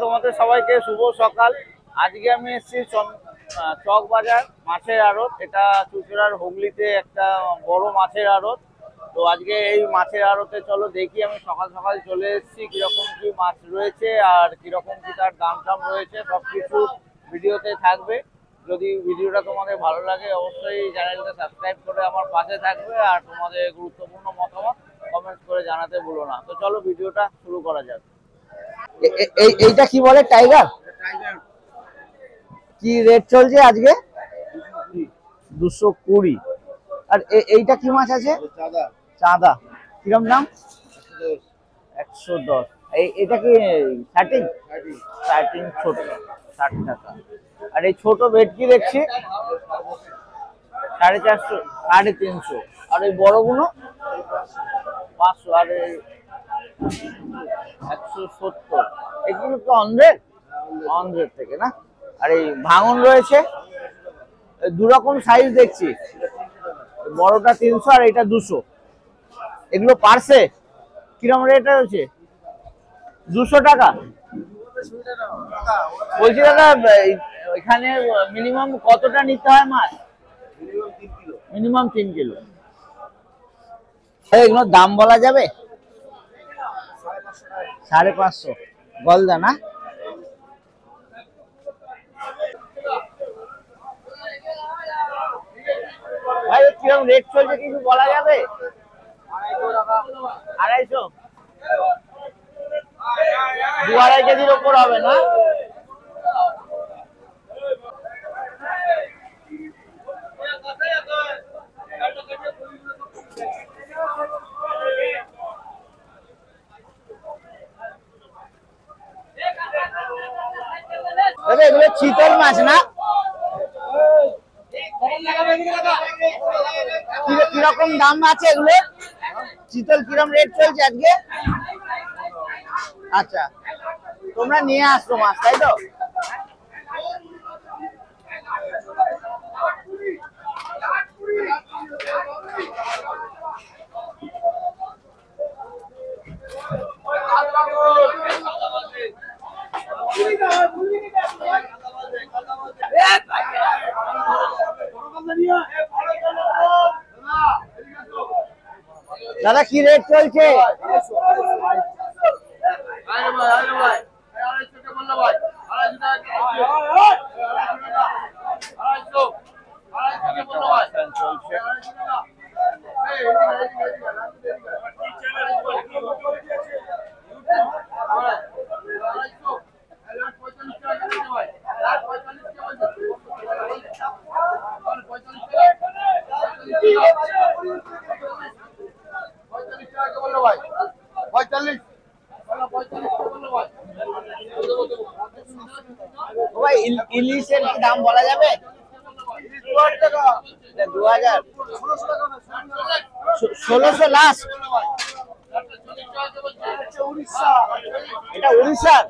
তোমাদের সবাইকে শুভ সকাল। আজকে আমি এসেছি চক বাজার মাছের আড়ত। এটা চুঁচুড়ার হুগলিতে একটা বড় মাছের আড়ত। তো আজকে এই মাছের আড়তে চলো দেখি। আমি সকাল সকাল চলে এসেছি, কিরকম কি মাছ রয়েছে আর কিরকম কি তার দাম টাম রয়েছে সবকিছু ভিডিওতে থাকবে। যদি ভিডিওটা তোমাদের ভালো লাগে অবশ্যই চ্যানেলটা সাবস্ক্রাইব করে আমার পাশে থাকবে, আর তোমাদের গুরুত্বপূর্ণ মতামত কমেন্ট করে জানাতে ভুলো না। তো চলো ভিডিওটা শুরু করা যাক। এইটা কি বলে? টাইগার? কি রেট চলছে আজকে? 220। আর এইটা কি মাছ আছে? চাঁদা। কিরম দাম? 110। এটা কি শার্টিং? শার্টিং ছোট 60 টাকা। আর এই ছোট ভেটকি দেখছি 450, 350। আর এই বড়গুলো 500। আর 170। এগুলো তো অন্ধ্রের থেকে না? আর এই ভাঙন রয়েছে দু রকম সাইজ দেখছি, বড়টা 300 আর এটা 200। এগুলো পার্সে কিরকম রেট রয়েছে? 200 টাকা বলছি দাদা। এখানে মিনিমাম কতটা নিতে হয় মাছ? Minimum 3 kilo. এগুলোর দাম বলা যাবে? 550 গলদা না? ভাই কিরকম রেট চলছে কিছু বলা যাবে? 250। 2-2.5 কেজির ওপর হবে না? এগুলো চিতল মাছ না? কিরকম দাম আছে এগুলো? চিতল কিরকম রেট চলছে আজকে? আচ্ছা, তোমরা নিয়ে আসছো মাছ তাই তো? দাদা কি রেট চলছে? ইলিশের কি দাম বলা যাবে? 2000। 1600 লাস্ট। এটা উড়িষ্যার?